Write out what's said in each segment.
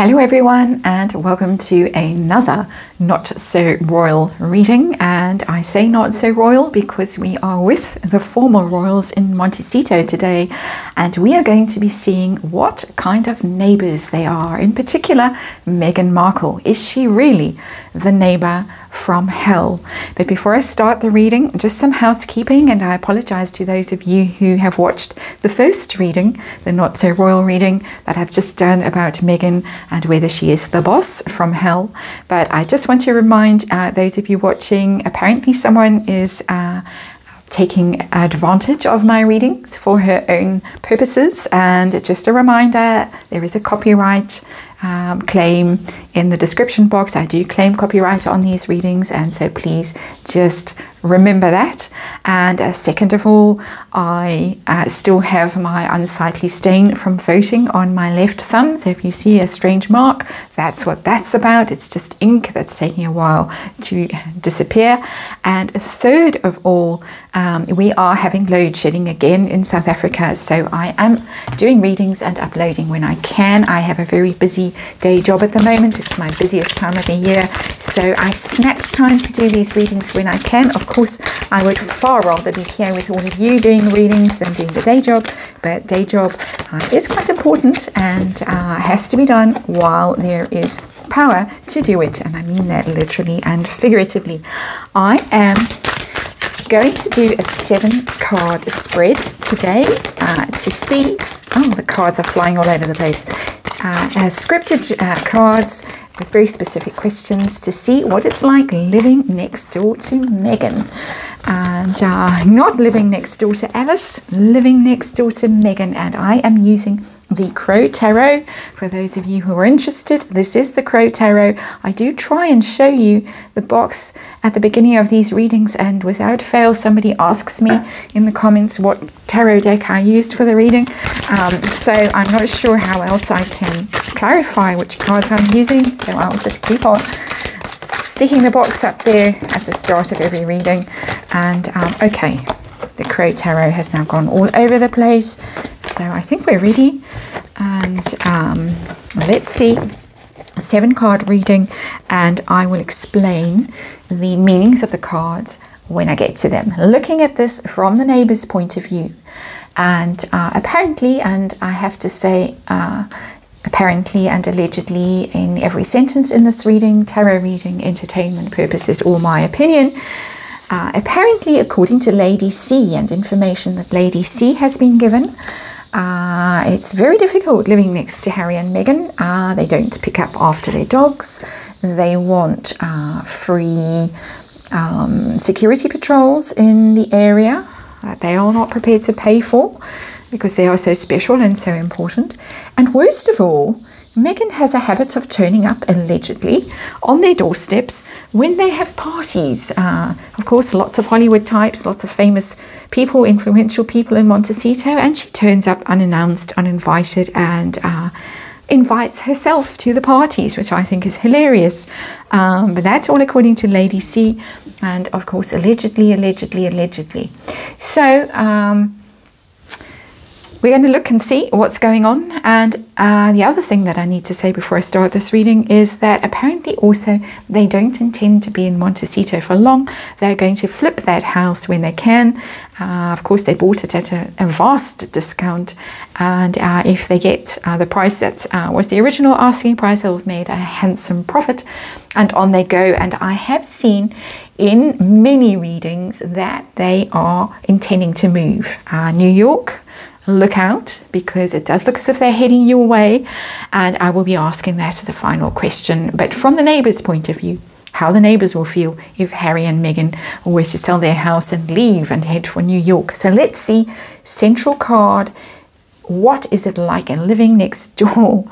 Hello everyone, and welcome to another not so royal reading. And I say not so royal because we are with the former royals in Montecito today, and we are going to be seeing what kind of neighbours they are. In particular, Meghan Markle. Is she really the neighbour from hell? But before I start the reading, just some housekeeping, and I apologize to those of you who have watched the first reading, the not so royal reading that I've just done about Meghan and whether she is the boss from hell. But I just want to remind those of you watching, apparently someone is taking advantage of my readings for her own purposes, and just a reminder, there is a copyright claim in the description box. I do claim copyright on these readings, and so please just remember that. And second of all, I still have my unsightly stain from voting on my left thumb, so if you see a strange mark, that's what that's about. It's just ink that's taking a while to disappear. And third of all, we are having load shedding again in South Africa, so I am doing readings and uploading when I can. I have a very busy day job at the moment. It's my busiest time of the year, so I snatch time to do these readings when I can. Of course, I would far rather be here with all of you doing readings than doing the day job, but day job is quite important and has to be done while there is power to do it, and I mean that literally and figuratively. I am going to do a 7-card spread today to see, oh, the cards are flying all over the place, scripted cards with very specific questions to see what it's like living next door to Meghan. And not living next door to Alice, living next door to Meghan. And I am using the Crow Tarot. For those of you who are interested, this is the Crow Tarot. I do try and show you the box at the beginning of these readings, and without fail somebody asks me in the comments what tarot deck I used for the reading. So I'm not sure how else I can clarify which cards I'm using, so I'll just keep on sticking the box up there at the start of every reading. And okay, the Crow Tarot has now gone all over the place, so I think we're ready. And let's see, a 7-card reading, and I will explain the meanings of the cards when I get to them, looking at this from the neighbour's point of view. And apparently, and I have to say apparently and allegedly in every sentence in this reading, tarot reading, entertainment purposes, or my opinion, apparently according to Lady C and information that Lady C has been given, it's very difficult living next to Harry and Meghan. They don't pick up after their dogs. They want free security patrols in the area that they are not prepared to pay for, because they are so special and so important. And worst of all, Meghan has a habit of turning up, allegedly, on their doorsteps when they have parties. Of course, lots of Hollywood types, lots of famous people, influential people in Montecito, and she turns up unannounced, uninvited, and invites herself to the parties, which I think is hilarious. But that's all according to Lady C, and of course, allegedly. So, we're going to look and see what's going on. And the other thing that I need to say before I start this reading is that apparently also they don't intend to be in Montecito for long. They're going to flip that house when they can. Of course, they bought it at a vast discount. And if they get the price that was the original asking price, they'll have made a handsome profit. And on they go. And I have seen in many readings that they are intending to move. New York, look out, because it does look as if they're heading your way, and I will be asking that as a final question. But from the neighbours' point of view, how the neighbours will feel if Harry and Meghan were to sell their house and leave and head for New York. So let's see, central card, what is it like in living next door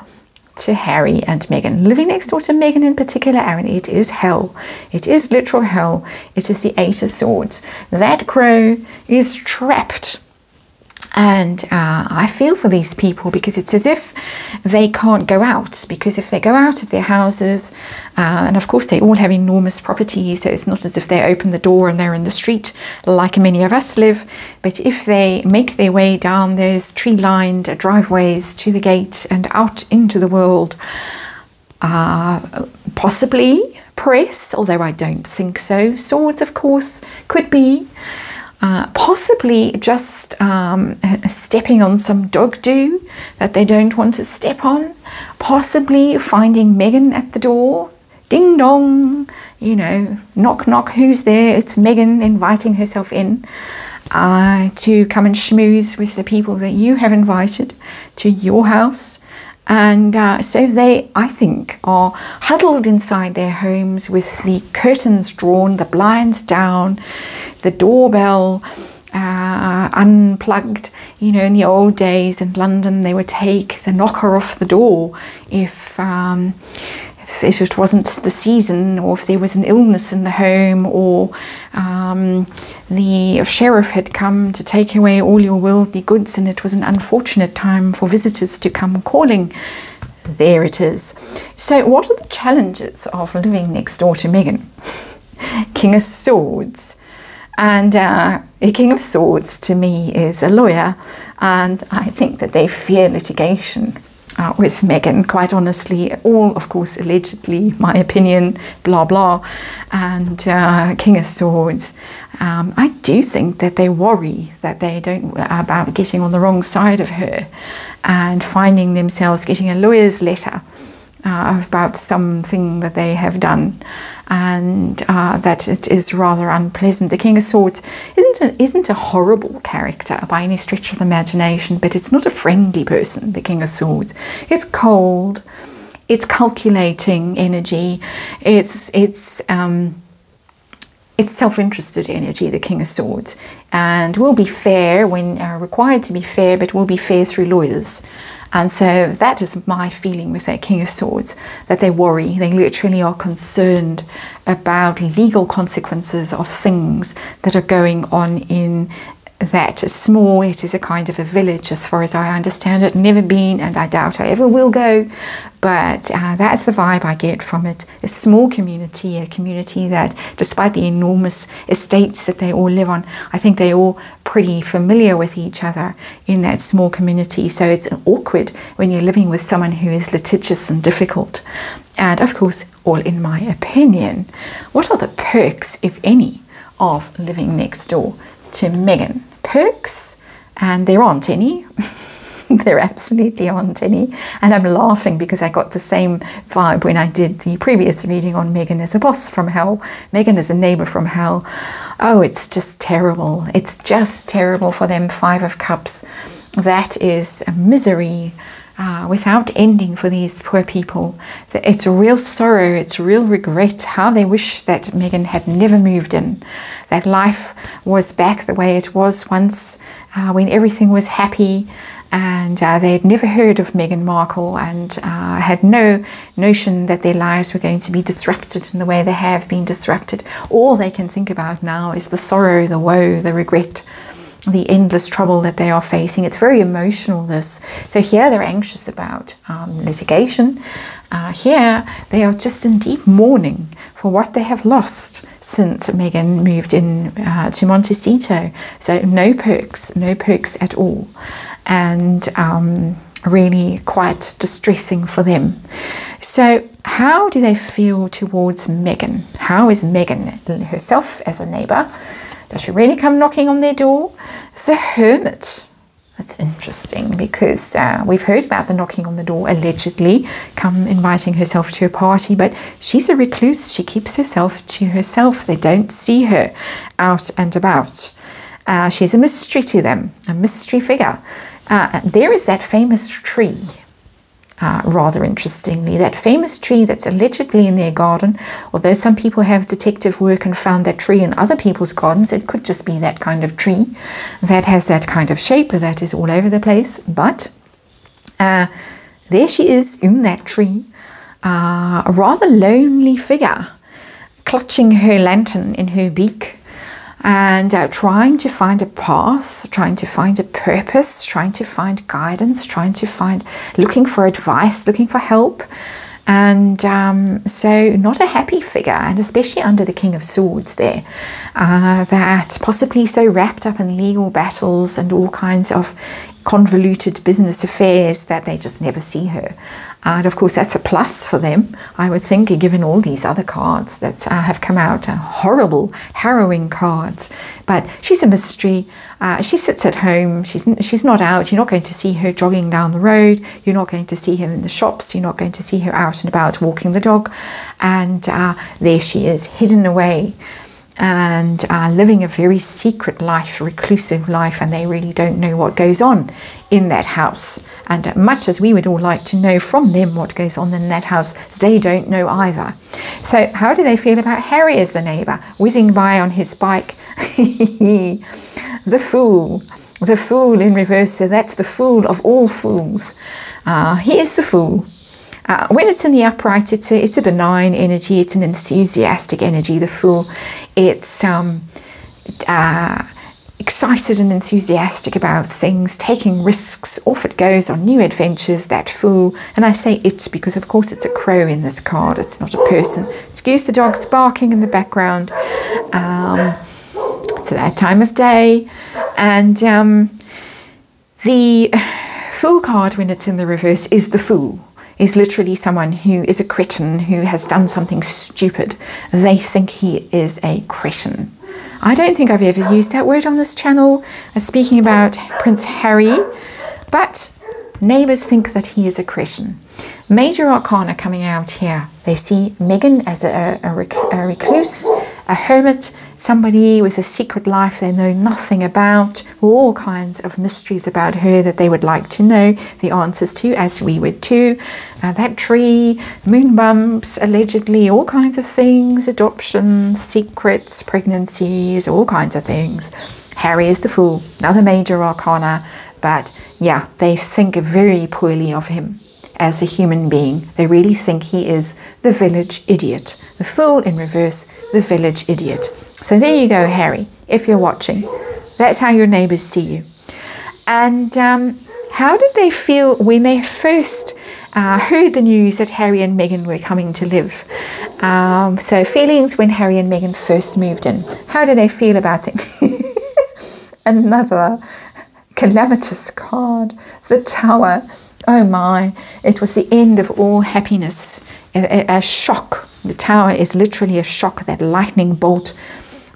to Harry and Meghan? Living next door to Meghan in particular, Aaron, it is hell. It is literal hell. It is the 8 of Swords. That crow is trapped. And I feel for these people, because it's as if they can't go out, because if they go out of their houses, and of course they all have enormous properties, so it's not as if they open the door and they're in the street like many of us live, but if they make their way down those tree-lined driveways to the gate and out into the world, possibly press, although I don't think so. Swords, of course, could be. Possibly just stepping on some dog do that they don't want to step on. Possibly finding Meghan at the door. Ding dong, you know, knock knock, who's there? It's Meghan inviting herself in to come and schmooze with the people that you have invited to your house. And so they, I think, are huddled inside their homes with the curtains drawn, the blinds down, the doorbell unplugged. You know, in the old days in London, they would take the knocker off the door if it wasn't the season, or if there was an illness in the home, or the sheriff had come to take away all your worldly goods and it was an unfortunate time for visitors to come calling. There it is. So what are the challenges of living next door to Meghan? King of Swords. And a King of Swords to me is a lawyer, and I think that they fear litigation with Meghan, quite honestly. All, of course, allegedly, my opinion, blah blah. And King of Swords, I do think that they worry that they don't, about getting on the wrong side of her and finding themselves getting a lawyer's letter about something that they have done, and that it is rather unpleasant. The King of Swords isn't a horrible character by any stretch of the imagination, but it's not a friendly person, the King of Swords. It's cold, it's calculating energy, it's self-interested energy, the King of Swords, and will be fair when required to be fair, but will be fair through lawyers. And so that is my feeling with that King of Swords, that they worry, they literally are concerned about legal consequences of things that are going on in that small, it is a kind of a village as far as I understand it, never been, and I doubt I ever will go, but that's the vibe I get from it. A small community, a community that, despite the enormous estates that they all live on, I think they're all pretty familiar with each other in that small community. So it's awkward when you're living with someone who is litigious and difficult. And of course, all in my opinion. What are the perks, if any, of living next door to Meghan? Perks, and there aren't any. There absolutely aren't any, and I'm laughing because I got the same vibe when I did the previous reading on Meghan as a boss from hell, Meghan as a neighbour from hell. Oh, it's just terrible. It's just terrible for them. Five of Cups. That is a misery without ending for these poor people. It's a real sorrow, it's real regret, how they wish that Meghan had never moved in, that life was back the way it was once, when everything was happy, and they had never heard of Meghan Markle, and had no notion that their lives were going to be disrupted in the way they have been disrupted. All they can think about now is the sorrow, the woe, the regret, the endless trouble that they are facing. It's very emotional, this. So here they're anxious about litigation. Here they are just in deep mourning for what they have lost since Meghan moved in to Montecito. So no perks at all. And really quite distressing for them. So how do they feel towards Meghan? How is Meghan herself as a neighbour? Does she really come knocking on their door? The Hermit. That's interesting, because we've heard about the knocking on the door, allegedly, come inviting herself to a party, but she's a recluse. She keeps herself to herself. They don't see her out and about. She's a mystery to them, a mystery figure. There is that famous tree, rather interestingly, that famous tree that's allegedly in their garden. Although some people have detective work and found that tree in other people's gardens, it could just be that kind of tree that has that kind of shape that is all over the place. But there she is in that tree, a rather lonely figure, clutching her lantern in her beak, and trying to find a path, trying to find a purpose, trying to find guidance, looking for advice, looking for help. And so not a happy figure, and especially under the King of Swords there, that possibly so wrapped up in legal battles and all kinds of convoluted business affairs that they just never see her. And of course, that's a plus for them, I would think, given all these other cards that have come out, horrible, harrowing cards. But she's a mystery. She sits at home. She's not out. You're not going to see her jogging down the road. You're not going to see her in the shops. You're not going to see her out and about walking the dog. And there she is, hidden away, and living a very secret life, reclusive life, and they really don't know what goes on in that house. And much as we would all like to know from them what goes on in that house, they don't know either. So how do they feel about Harry as the neighbour, whizzing by on his bike? The fool in reverse. So that's the fool of all fools. He is the fool. When it's in the upright, it's a benign energy. It's an enthusiastic energy. The fool, it's excited and enthusiastic about things, taking risks. Off it goes on new adventures. That fool, and I say it because, of course, it's a crow in this card. It's not a person. Excuse the dogs barking in the background. It's that time of day, and the Fool card, when it's in the reverse, is the fool. Is literally someone who is a cretin, who has done something stupid. They think he is a cretin. I don't think I've ever used that word on this channel, speaking about Prince Harry, but neighbours think that he is a cretin. Major arcana coming out here. They see Meghan as a recluse, a hermit, somebody with a secret life they know nothing about, all kinds of mysteries about her that they would like to know the answers to, as we would too. That tree, moon bumps, allegedly, all kinds of things, adoptions, secrets, pregnancies, all kinds of things. Harry is the fool, another major arcana, but yeah, they think very poorly of him as a human being. They really think he is the village idiot. The fool in reverse, the village idiot. So there you go, Harry, if you're watching. That's how your neighbours see you. And how did they feel when they first heard the news that Harry and Meghan were coming to live? So feelings when Harry and Meghan first moved in. How do they feel about it? Another calamitous card, the Tower. Oh my, it was the end of all happiness, a shock. The Tower is literally a shock, that lightning bolt.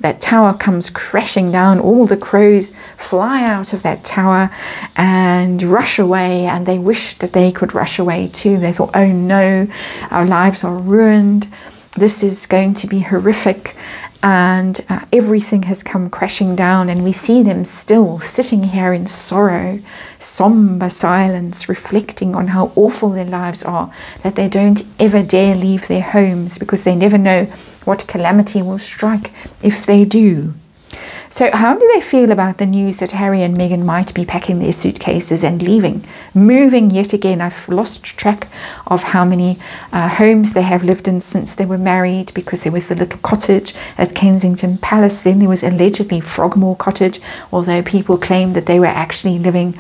That tower comes crashing down. All the crows fly out of that tower and rush away, and they wished that they could rush away too. They thought, oh no, our lives are ruined. This is going to be horrific. And everything has come crashing down, and we see them still sitting here in sorrow, somber silence, reflecting on how awful their lives are, that they don't ever dare leave their homes because they never know what calamity will strike if they do. So how do they feel about the news that Harry and Meghan might be packing their suitcases and leaving, moving yet again? I've lost track of how many homes they have lived in since they were married, because there was the little cottage at Kensington Palace. Then there was allegedly Frogmore Cottage, although people claimed that they were actually living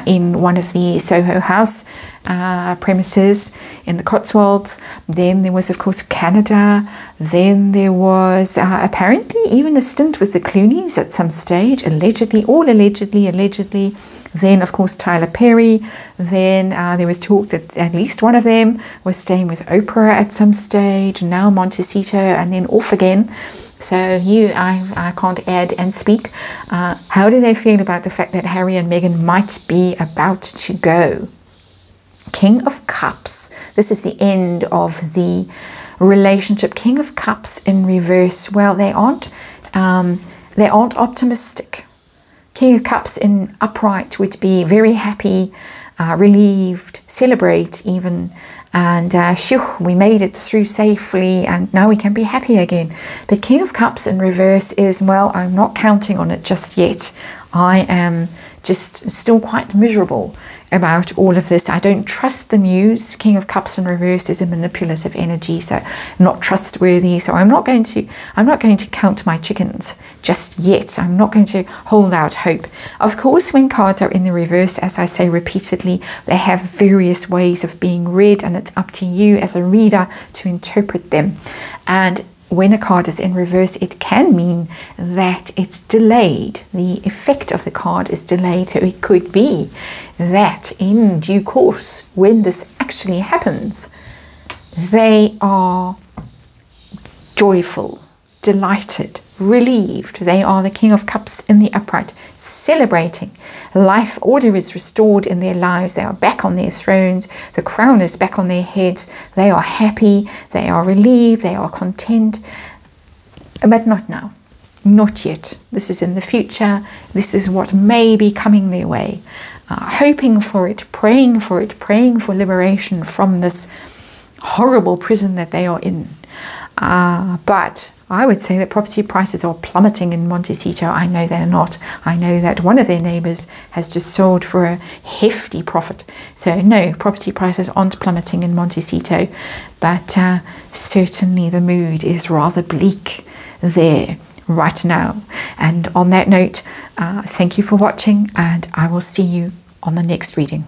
in one of the Soho House premises in the Cotswolds. Then there was, of course, Canada. Then there was apparently even a stint with the Clooneys at some stage, allegedly, all allegedly. Then, of course, Tyler Perry. Then there was talk that at least one of them was staying with Oprah at some stage. Now Montecito, and then off again. So I can't add and speak. How do they feel about the fact that Harry and Meghan might be about to go? King of Cups. This is the end of the relationship. King of Cups in reverse. Well, they aren't optimistic. King of Cups in upright would be very happy, relieved, celebrate even, and phew, we made it through safely and now we can be happy again. But King of Cups in reverse is, well, I'm not counting on it just yet. I am just still quite miserable about all of this. I don't trust the muse. King of Cups in reverse is a manipulative energy, so not trustworthy. So I'm not going to count my chickens just yet. I'm not going to hold out hope. Of course, when cards are in the reverse, as I say repeatedly, they have various ways of being read, and it's up to you as a reader to interpret them. And when a card is in reverse, it can mean that it's delayed. The effect of the card is delayed. So it could be that in due course, when this actually happens, they are joyful, delighted, relieved. They are the King of Cups in the upright, celebrating. Life order is restored in their lives. They are back on their thrones. The crown is back on their heads. They are happy. They are relieved. They are content. But not now. Not yet. This is in the future. This is what may be coming their way. Hoping for it, praying for liberation from this horrible prison that they are in. But I would say that property prices are plummeting in Montecito. I know they're not. I know that one of their neighbours has just sold for a hefty profit. So no, property prices aren't plummeting in Montecito, but certainly the mood is rather bleak there right now. And on that note, thank you for watching, and I will see you on the next reading.